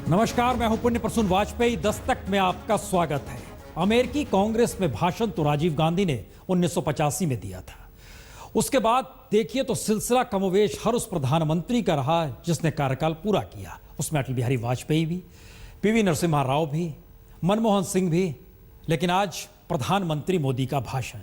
नमस्कार, मैं हूं पुण्य प्रसून वाजपेयी। दस्तक में आपका स्वागत है। अमेरिकी कांग्रेस में भाषण तो राजीव गांधी ने 1985 में दिया था। उसके बाद देखिए तो सिलसिला कमोवेश हर उस प्रधानमंत्री का रहा जिसने कार्यकाल पूरा किया। उसमें अटल बिहारी वाजपेयी भी, पीवी नरसिम्हा राव भी, मनमोहन सिंह भी। लेकिन आज प्रधानमंत्री मोदी का भाषण,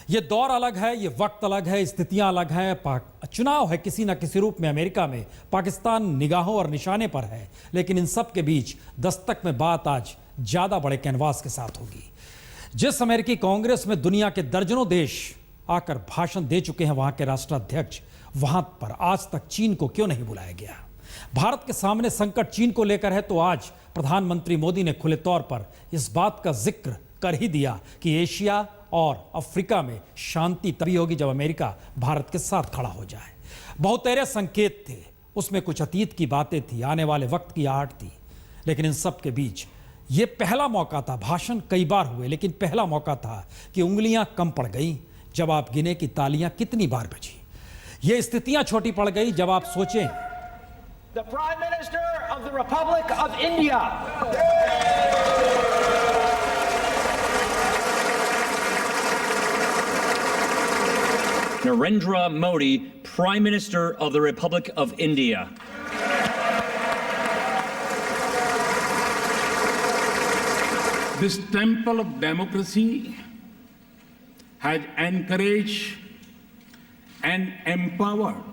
ये दौर अलग है, ये वक्त अलग है, स्थितियां अलग हैं। चुनाव है, किसी ना किसी रूप में अमेरिका में पाकिस्तान निगाहों और निशाने पर है। लेकिन इन सब के बीच दस्तक में बात आज ज्यादा बड़े कैनवास के साथ होगी। जिस अमेरिकी कांग्रेस में दुनिया के दर्जनों देश आकर भाषण दे चुके हैं, वहां के राष्ट्राध्यक्ष, वहां पर आज तक चीन को क्यों नहीं बुलाया गया? भारत के सामने संकट चीन को लेकर है, तो आज प्रधानमंत्री मोदी ने खुले तौर पर इस बात का जिक्र कर ही दिया कि एशिया और अफ्रीका में शांति तभी होगी जब अमेरिका भारत के साथ खड़ा हो जाए। बहुतेरे संकेत थे, उसमें कुछ अतीत की बातें थी, आने वाले वक्त की आहट थी। लेकिन इन सब के बीच ये पहला मौका था। भाषण कई बार हुए, लेकिन पहला मौका था कि उंगलियां कम पड़ गई जब आप गिने कि तालियां कितनी बार बजी। ये स्थितियां छोटी पड़ गई जब आप सोचें The Prime Minister of the Republic of India. Narendra Modi, Prime Minister of the Republic of India. This temple of democracy has encouraged and empowered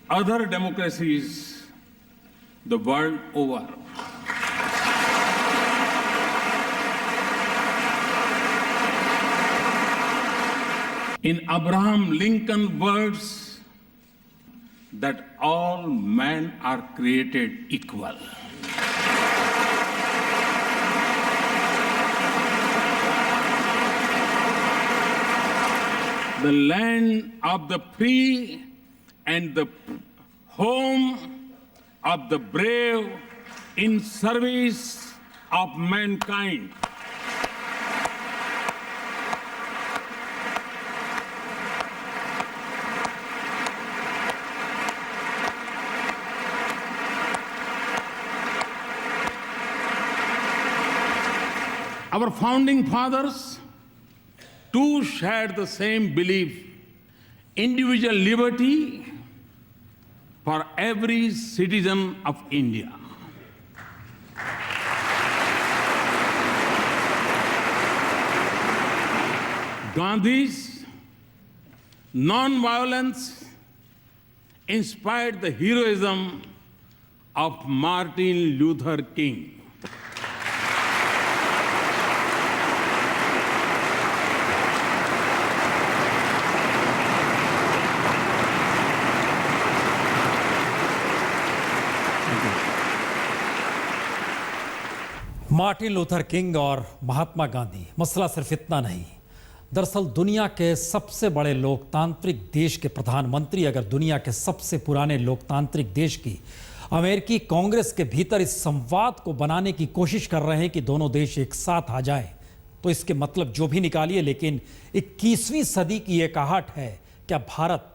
other democracies the world over. In Abraham Lincoln's words, that all men are created equal. The land of the free and the home of the brave in service of mankind. Our founding fathers too shared the same belief, individual liberty for every citizen of India. Gandhi's non-violence inspired the heroism of Martin Luther King. Martin Luther king और महात्मा गांधी। मसला सिर्फ इतना नहीं, दरअसल दुनिया के सबसे बड़े लोकतांत्रिक देश के प्रधानमंत्री अगर दुनिया के सबसे पुराने लोकतांत्रिक देश की अमेरिकी कांग्रेस के भीतर इस संवाद को बनाने की कोशिश कर रहे हैं कि दोनों देश एक साथ आ जाएं, तो इसके मतलब जो भी निकालिए, लेकिन 21वीं सदी की एक आहट है। क्या भारत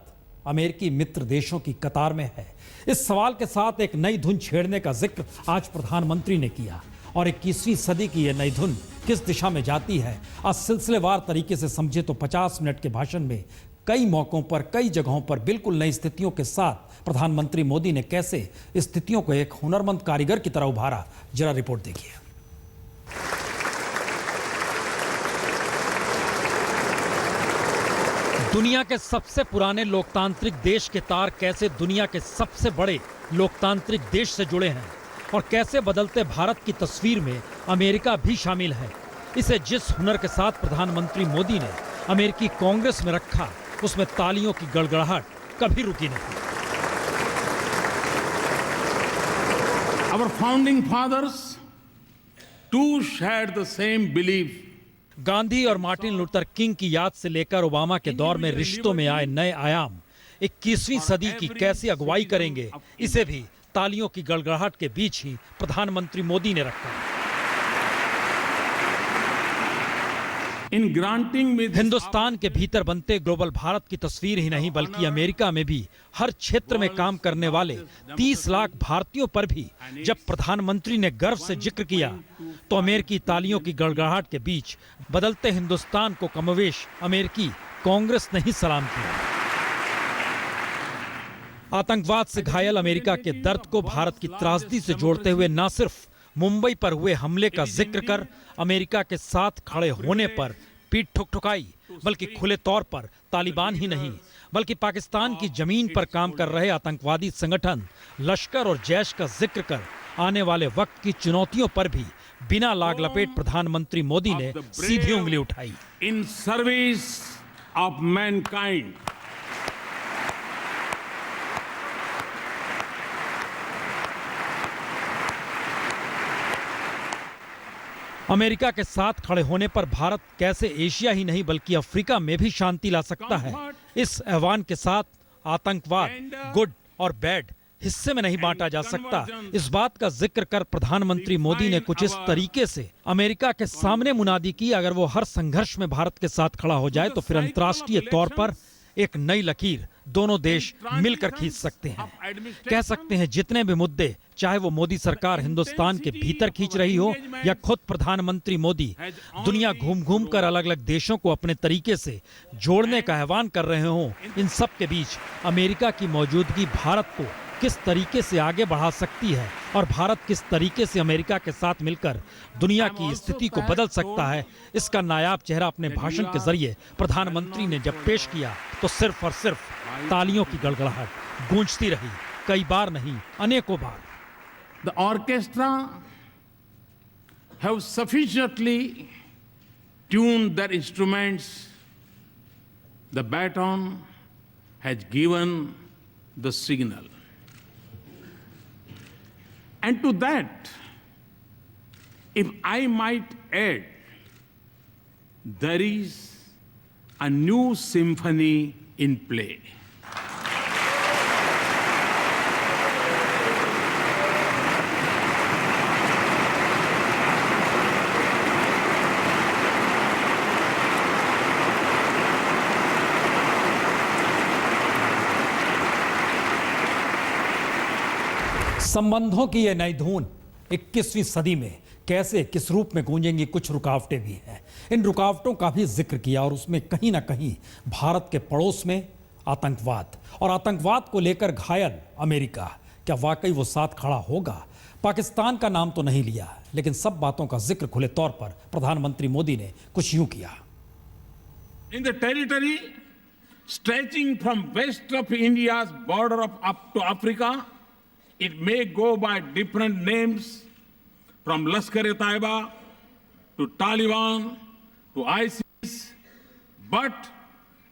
अमेरिकी मित्र देशों की कतार में है? इस सवाल के साथ एक नई धुन छेड़ने का जिक्र आज प्रधानमंत्री ने किया। और 21वीं सदी की यह नई धुन किस दिशा में जाती है, आज सिलसिलेवार तरीके से समझे तो 50 मिनट के भाषण में कई मौकों पर, कई जगहों पर बिल्कुल नई स्थितियों के साथ प्रधानमंत्री मोदी ने कैसे स्थितियों को एक हुनरमंद कारीगर की तरह उभारा, जरा रिपोर्ट देखिए। दुनिया के सबसे पुराने लोकतांत्रिक देश के तार कैसे दुनिया के सबसे बड़े लोकतांत्रिक देश से जुड़े हैं और कैसे बदलते भारत की तस्वीर में अमेरिका भी शामिल है। इसे जिस हुनर के साथ प्रधानमंत्री मोदी ने अमेरिकी कांग्रेस में रखा, उसमें तालियों की गड़गड़ाहट कभी रुकी नहीं। Our founding fathers too shared the same belief. Gandhi और मार्टिन लूथर किंग की याद से लेकर ओबामा के दौर में रिश्तों में आए नए आयाम 21वीं सदी की कैसे अगुवाई करेंगे, इसे भी तालियों की गड़गड़ाहट के बीच ही प्रधानमंत्री मोदी ने रखा। In granting me this Hindustan के भीतर बनते ग्लोबल भारत की तस्वीर ही नहीं बल्कि अमेरिका में भी हर क्षेत्र में काम करने वाले 30 लाख भारतीयों पर भी जब प्रधानमंत्री ने गर्व से जिक्र किया तो अमेरिकी तालियों की गड़गड़ाहट के बीच बदलते हिंदुस्तान को कमोवेश अमेरिकी कांग्रेस ने ही सलाम किया। आतंकवाद से घायल अमेरिका के दर्द को भारत की त्रासदी से जोड़ते हुए न सिर्फ मुंबई पर हुए हमले का जिक्र कर अमेरिका के साथ खड़े होने पर पीठ ठुकठुकाई, बल्कि खुले तौर पर तालिबान ही नहीं बल्कि पाकिस्तान की जमीन पर काम कर रहे आतंकवादी संगठन लश्कर और जैश का जिक्र कर आने वाले वक्त की चुनौतियों पर भी बिना लाग लपेट प्रधानमंत्री मोदी ने सीधी उंगली उठाई। in service of mankind. America के साथ खड़े होने पर भारत कैसे एशिया ही नहीं बल्कि अफ्रीका में भी शांति ला सकता है, इस आह्वान के साथ आतंकवाद गुड और बैड हिस्से में नहीं बांटा जा सकता, इस बात का जिक्र कर प्रधानमंत्री मोदी ने कुछ इस तरीके से अमेरिका के सामने मुनादी की, अगर वो हर संघर्ष में भारत के साथ खड़ा हो जाए तो फिर अंतर्राष्ट्रीय तौर पर एक नई लकीर दोनों देश मिलकर खींच सकते हैं। कह सकते हैं जितने भी मुद्दे चाहे वो मोदी सरकार हिंदुस्तान के भीतर खींच रही हो या खुद प्रधानमंत्री मोदी दुनिया घूम घूम कर अलग अलग देशों को अपने तरीके से जोड़ने का आह्वान कर रहे हो, इन सब के बीच अमेरिका की मौजूदगी भारत को किस तरीके से आगे बढ़ा सकती है और भारत किस तरीके से अमेरिका के साथ मिलकर दुनिया की स्थिति को बदल सकता है, इसका नायाब चेहरा अपने भाषण के जरिए प्रधानमंत्री ने जब पेश किया तो सिर्फ और सिर्फ तालियों की गड़गड़ाहट गूंजती रही, कई बार नहीं अनेकों बार। The orchestra have sufficiently tuned their instruments. The baton has given the signal. And to that, if I might add, there is a new symphony in play. संबंधों की यह नई धुन 21वीं सदी में कैसे किस रूप में गूंजेंगी, कुछ रुकावटें भी हैं। इन रुकावटों का भी जिक्र किया और उसमें कहीं ना कहीं भारत के पड़ोस में आतंकवाद और आतंकवाद को लेकर घायल अमेरिका, क्या वाकई वो साथ खड़ा होगा? पाकिस्तान का नाम तो नहीं लिया, लेकिन सब बातों का जिक्र खुले तौर पर प्रधानमंत्री मोदी ने कुछ यूं किया। In the territory stretching from west of India's border up to Africa, it may go by different names, from Lashkar-e-Taiba to Taliban to ISIS, but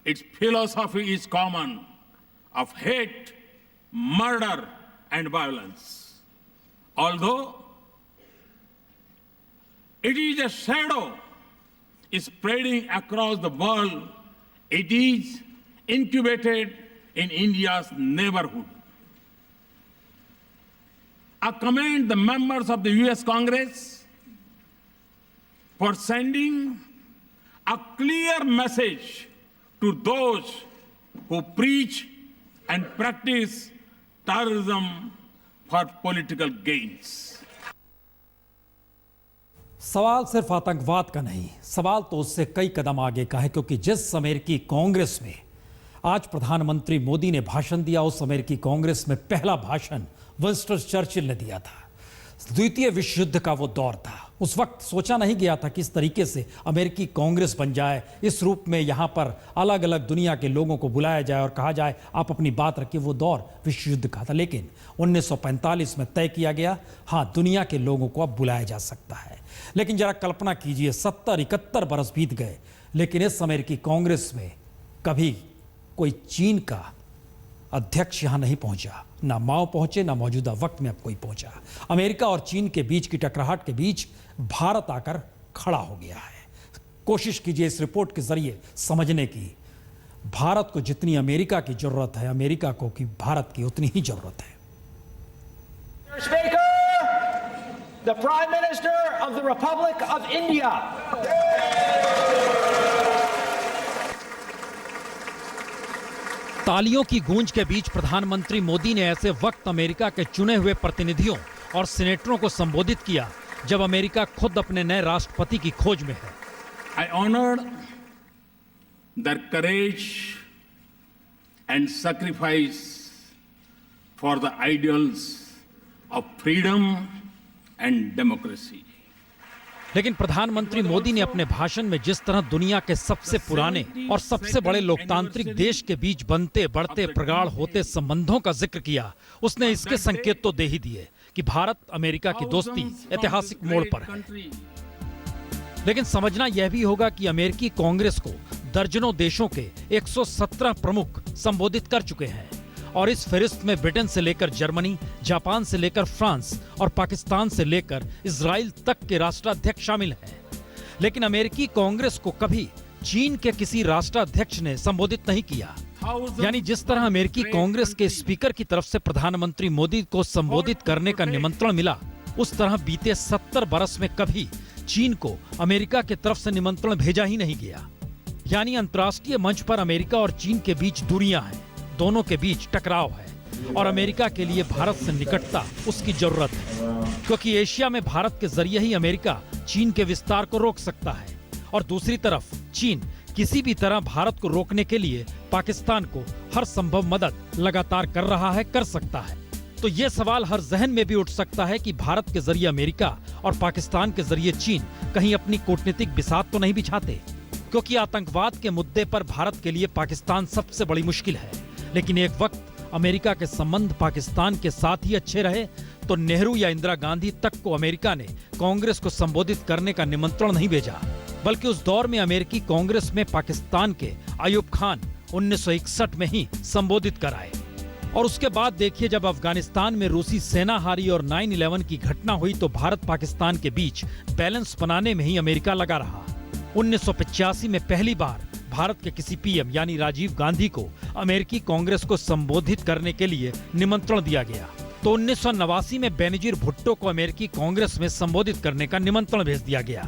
its philosophy is common, of hate, murder, and violence. Although it is a shadow spreading across the world, it is incubated in India's neighborhood. I commend the members of the US Congress for sending a clear message to those who preach and practice terrorism for political gains. सवाल सिर्फ आतंकवाद का नहीं, सवाल तो उससे कई कदम आगे का है, क्योंकि जिस अमेरिकी कांग्रेस में आज प्रधानमंत्री मोदी ने भाषण दिया, उस अमेरिकी कांग्रेस में पहला भाषण विंस्टन चर्चिल ने दिया था। द्वितीय विश्व युद्ध का वो दौर था, उस वक्त सोचा नहीं गया था कि इस तरीके से अमेरिकी कांग्रेस बन जाए, इस रूप में यहाँ पर अलग अलग दुनिया के लोगों को बुलाया जाए और कहा जाए आप अपनी बात रखिए। वो दौर विश्व युद्ध का था, लेकिन 1945 में तय किया गया, हाँ दुनिया के लोगों को अब बुलाया जा सकता है। लेकिन जरा कल्पना कीजिए, 70-71 बरस बीत गए, लेकिन इस अमेरिकी कांग्रेस में कभी कोई चीन का अध्यक्ष यहां नहीं पहुंचा, ना माओ पहुंचे, ना मौजूदा वक्त में अब कोई पहुंचा। अमेरिका और चीन के बीच की टकराहट के बीच भारत आकर खड़ा हो गया है। कोशिश कीजिए इस रिपोर्ट के जरिए समझने की, भारत को जितनी अमेरिका की जरूरत है, अमेरिका को कि भारत की उतनी ही जरूरत है। Speaker, the Prime Minister of the Republic of India. तालियों की गूंज के बीच प्रधानमंत्री मोदी ने ऐसे वक्त अमेरिका के चुने हुए प्रतिनिधियों और सीनेटरों को संबोधित किया जब अमेरिका खुद अपने नए राष्ट्रपति की खोज में है। I honored their courage and sacrifice for the ideals of freedom and democracy. लेकिन प्रधानमंत्री मोदी ने अपने भाषण में जिस तरह दुनिया के सबसे पुराने और सबसे बड़े लोकतांत्रिक देश के बीच बनते बढ़ते प्रगाढ़ होते संबंधों का जिक्र किया, उसने इसके संकेत तो दे ही दिए कि भारत अमेरिका की दोस्ती ऐतिहासिक मोड़ पर है। लेकिन समझना यह भी होगा कि अमेरिकी कांग्रेस को दर्जनों देशों के 117 प्रमुख संबोधित कर चुके हैं और इस फहरिस्त में ब्रिटेन से लेकर जर्मनी, जापान से लेकर फ्रांस और पाकिस्तान से लेकर इजराइल तक के राष्ट्राध्यक्ष शामिल हैं। लेकिन अमेरिकी कांग्रेस को कभी चीन के किसी राष्ट्राध्यक्ष ने संबोधित नहीं किया। यानी जिस तरह अमेरिकी कांग्रेस के स्पीकर की तरफ से प्रधानमंत्री मोदी को संबोधित करने का निमंत्रण मिला, उस तरह बीते 70 बरस में कभी चीन को अमेरिका की तरफ से निमंत्रण भेजा ही नहीं गया। यानी अंतर्राष्ट्रीय मंच पर अमेरिका और चीन के बीच दूरियां हैं, दोनों के बीच टकराव है और अमेरिका के लिए भारत से निकटता उसकी जरूरत है, क्योंकि एशिया में भारत के जरिए ही अमेरिका चीन के विस्तार को रोक सकता है और दूसरी तरफ चीन किसी भी तरह भारत को रोकने के लिए पाकिस्तान को हर संभव मदद लगातार कर रहा है, कर सकता है। तो ये सवाल हर जहन में भी उठ सकता है कि भारत के जरिए अमेरिका और पाकिस्तान के जरिए चीन कहीं अपनी कूटनीतिक बिसात तो नहीं बिछाते, क्योंकि आतंकवाद के मुद्दे पर भारत के लिए पाकिस्तान सबसे बड़ी मुश्किल है। लेकिन एक वक्त अमेरिका के संबंध पाकिस्तान के साथ ही अच्छे रहे तो नेहरू या इंदिरा गांधी तक को अमेरिका ने कांग्रेस को संबोधित करने का निमंत्रण नहीं भेजा, बल्कि उस दौर में अमेरिकी कांग्रेस में पाकिस्तान के अयूब खान 1961 में ही संबोधित कराए। और उसके बाद देखिए, जब अफगानिस्तान में रूसी सेना हारी और 9/11 की घटना हुई तो भारत पाकिस्तान के बीच बैलेंस बनाने में ही अमेरिका लगा रहा। 1985 में पहली बार भारत के किसी पीएम यानी राजीव गांधी को अमेरिकी कांग्रेस को संबोधित करने के लिए निमंत्रण दिया गया। तो 1989 में बेनजीर भुट्टो को अमेरिकी कांग्रेस में संबोधित करने का निमंत्रण भेज दिया गया,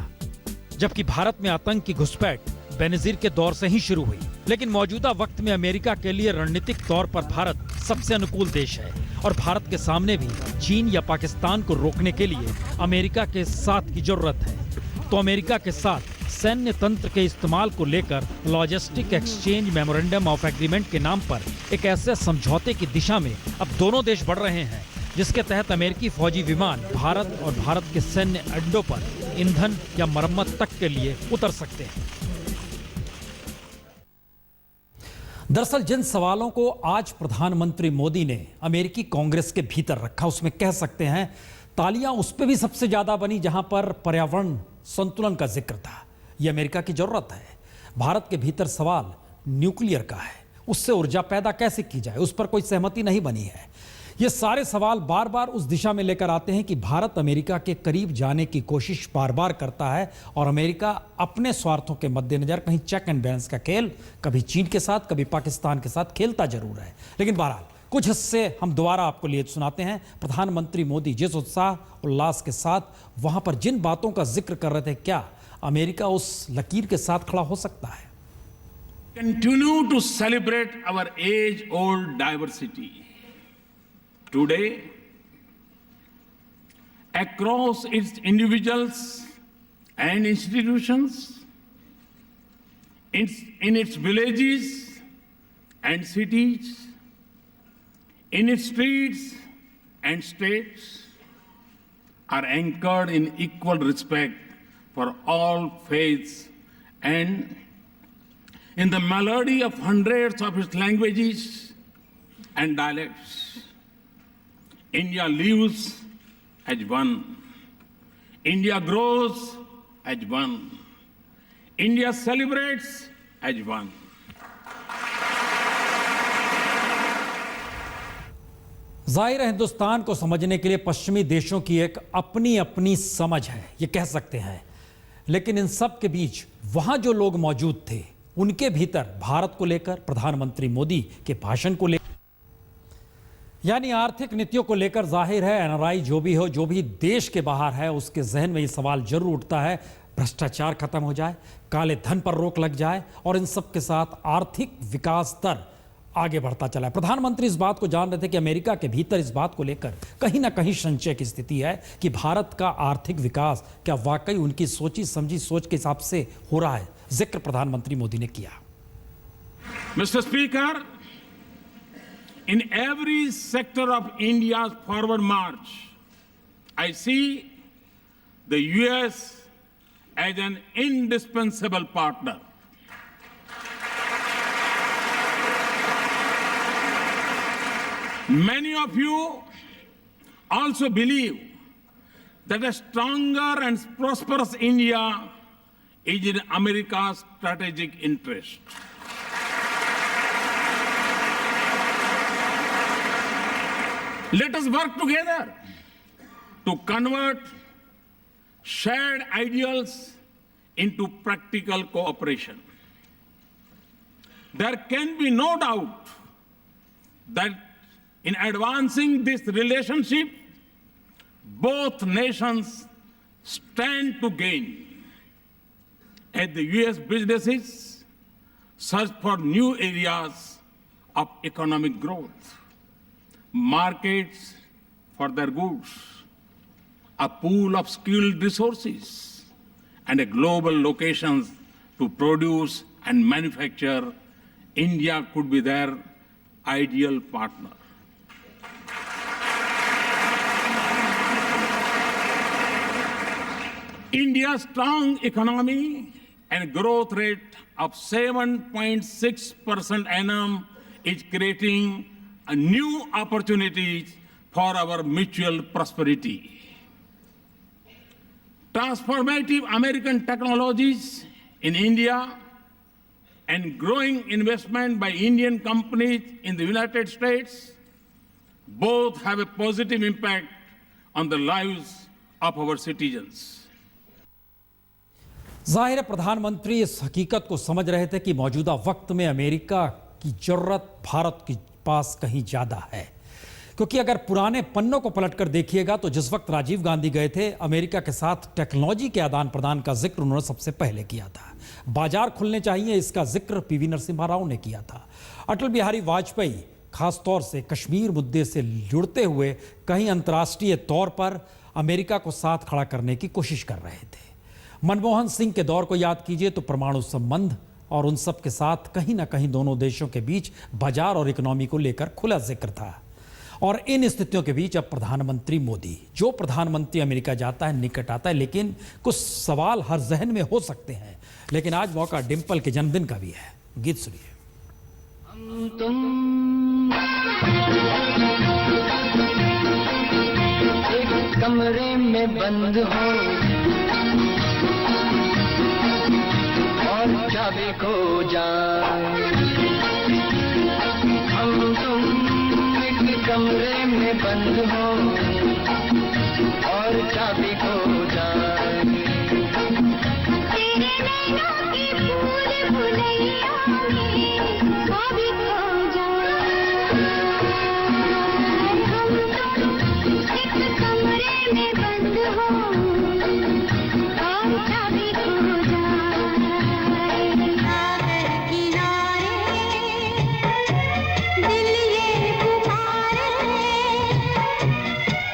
जबकि भारत में आतंक की घुसपैठ बेनजीर के दौर से ही शुरू हुई। लेकिन मौजूदा वक्त में अमेरिका के लिए रणनीतिक तौर पर भारत सबसे अनुकूल देश है और भारत के सामने भी चीन या पाकिस्तान को रोकने के लिए अमेरिका के साथ की जरूरत है। तो अमेरिका के साथ सैन्य तंत्र के इस्तेमाल को लेकर logistic exchange memorandum of agreement के नाम पर एक ऐसे समझौते की दिशा में अब दोनों देश बढ़ रहे हैं, जिसके तहत अमेरिकी फौजी विमान भारत और भारत के सैन्य अड्डों पर ईंधन या मरम्मत तक के लिए उतर सकते हैं। दरअसल जिन सवालों को आज प्रधानमंत्री मोदी ने अमेरिकी कांग्रेस के भीतर रखा, उसमें कह सकते हैं तालियां उस पर भी सबसे ज्यादा बनी जहां पर पर्यावरण संतुलन का जिक्र था। यह अमेरिका की जरूरत है। भारत के भीतर सवाल न्यूक्लियर का है, उससे ऊर्जा पैदा कैसे की जाए, उस पर कोई सहमति नहीं बनी है। ये सारे सवाल बार बार उस दिशा में लेकर आते हैं कि भारत अमेरिका के करीब जाने की कोशिश बार बार करता है और अमेरिका अपने स्वार्थों के मद्देनजर कहीं चेक एंड बैलेंस का खेल कभी चीन के साथ कभी पाकिस्तान के साथ खेलता जरूर है। लेकिन बहरहाल कुछ हिस्से हम दोबारा आपको लिए सुनाते हैं। प्रधानमंत्री मोदी जिस उत्साह उल्लास के साथ वहां पर जिन बातों का जिक्र कर रहे थे, क्या अमेरिका उस लकीर के साथ खड़ा हो सकता है? Continue to celebrate our age-old diversity. Today, across its individuals and institutions, in its villages and cities, in its streets and states, are anchored in equal respect for all faiths and in the melody of hundreds of its languages and dialects. India lives as one. India grows as one. India celebrates as one. जाहिर है हिंदुस्तान को समझने के लिए पश्चिमी देशों की एक अपनी अपनी समझ है, ये कह सकते हैं। लेकिन इन सब के बीच वहां जो लोग मौजूद थे उनके भीतर भारत को लेकर, प्रधानमंत्री मोदी के भाषण को लेकर, यानी आर्थिक नीतियों को लेकर जाहिर है एनआरआई जो भी हो, जो भी देश के बाहर है, उसके जहन में ये सवाल जरूर उठता है, भ्रष्टाचार खत्म हो जाए, काले धन पर रोक लग जाए और इन सब के साथ आर्थिक विकास दर आगे बढ़ता चला है। प्रधानमंत्री इस बात को जान रहे थे कि अमेरिका के भीतर इस बात को लेकर कहीं ना कहीं संशय की स्थिति है कि भारत का आर्थिक विकास क्या वाकई उनकी सोची समझी सोच के हिसाब से हो रहा है। जिक्र प्रधानमंत्री मोदी ने किया। Mr. Speaker, in every sector of India's forward march, I see the US as an indispensable partner. Many of you also believe that a stronger and prosperous India is in America's strategic interest. Let us work together to convert shared ideals into practical cooperation. There can be no doubt that in advancing this relationship, both nations stand to gain. As the US businesses search for new areas of economic growth, markets for their goods, a pool of skilled resources, and a global locations to produce and manufacture, India could be their ideal partner. India's strong economy and growth rate of 7.6% annum is creating a new opportunities for our mutual prosperity. Transformative American technologies in India and growing investment by Indian companies in the United States both have a positive impact on the lives of our citizens. जाहिर है प्रधानमंत्री इस हकीकत को समझ रहे थे कि मौजूदा वक्त में अमेरिका की जरूरत भारत के पास कहीं ज्यादा है, क्योंकि अगर पुराने पन्नों को पलटकर देखिएगा तो जिस वक्त राजीव गांधी गए थे अमेरिका के साथ टेक्नोलॉजी के आदान प्रदान का जिक्र उन्होंने सबसे पहले किया था। बाजार खुलने चाहिए इसका जिक्र पीवी नरसिम्हा राव ने किया था। अटल बिहारी वाजपेयी खासतौर से कश्मीर मुद्दे से जुड़ते हुए कहीं अंतर्राष्ट्रीय तौर पर अमेरिका को साथ खड़ा करने की कोशिश कर रहे थे। मनमोहन सिंह के दौर को याद कीजिए तो परमाणु संबंध और उन सब के साथ कहीं ना कहीं दोनों देशों के बीच बाजार और इकोनॉमी को लेकर खुला जिक्र था। और इन स्थितियों के बीच अब प्रधानमंत्री मोदी, जो प्रधानमंत्री अमेरिका जाता है निकट आता है, लेकिन कुछ सवाल हर जहन में हो सकते हैं। लेकिन आज मौका डिंपल के जन्मदिन का भी है। गीत सुनिए। हम तुम एक कमरे में बंद हो और चाबी खो जाए, हम तुम एक कमरे में बंद हो और चाबी खो जाए, तेरे नैनों की फूल भुलैया में चाबी खो जाए, हम तुम एक कमरे में बंद हो और चाबी खो जाए, सागर किनारे दिल ये पुकारे,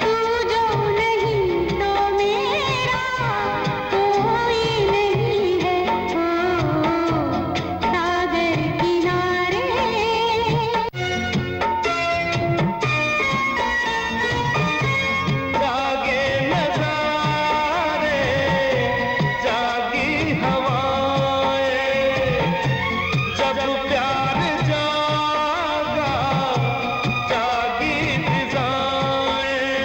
तू जो नहीं तो मेरा कोई नहीं है, ओ सागर किनारे। जागे नजारे, जागी हवाएं, जब प्यार जागा, जागी फिजाएं।